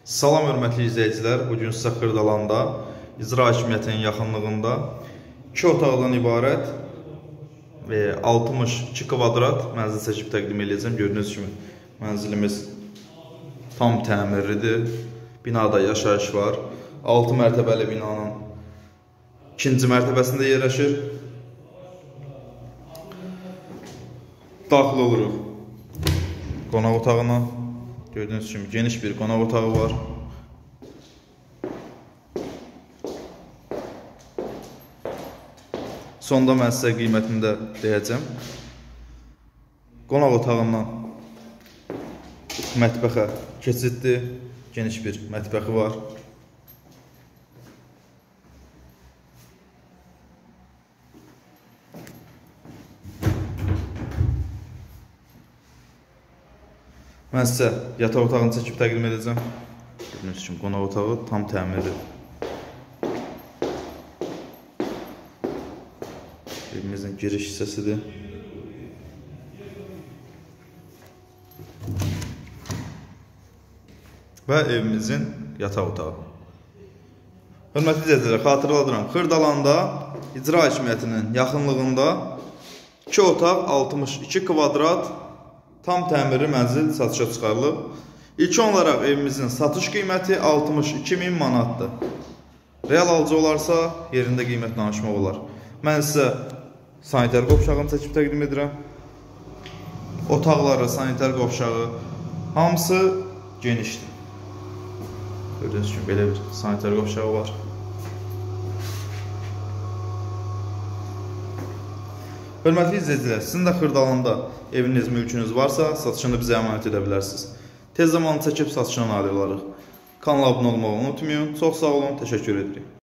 Salam hörmətli izləyicilər, bugün sizə Xırdalanda icra hakimiyyətinin yaxınlığında 2 otaqdan ibarət 62 kvadrat mənzil çəkib təqdim edəcəm. Gördüyünüz kimi mənzilimiz tam təmirlidir. Binada yaşayış var. 6 mərtəbəli binanın 2-ci mərtəbəsində yerləşir. Daxil oluruq qonaq otağına. Gördüyünüz kimi geniş bir qonaq otağı var. Sonda mən sizə qiymətini də deyəcəm. Qonaq otağından mətbəxə keçiddir. Geniş bir mətbəxi var. Mən sizə yataq otağını çəkib təqdim edəcəm. Gördüyünüz kimi qonaq otağı tam təmirli. Evimizin giriş hissəsidir. Və evimizin yataq otağı. Hörmətli izləyicilər, xatırladıram. Xırdalanda icra hakimiyyətinin yaxınlığında 2 otaq 62 kvadrat tam təmirli mənzil satışa çıxarılıb. İlk olaraq evimizin satış qiyməti 62.000 manatdır. Real alıcı olarsa yerində qiymət danışmaq olar. Mən sizə sanitar qovşağını çəkib təqdim edirəm. Otaqları, sanitar qovşağı hamısı genişdir. Gördüyünüz kimi belə bir sanitar qovşağı var. Hörmətli izləyicilər, sizin də Xırdalanda eviniz, mülkünüz varsa satışını bizə əmanət edə bilərsiniz. Tez zamanı çəkib satışına nail olarıq. Kanala abunə olmağı unutmayın. Çox sağ olun, təşəkkür edirik.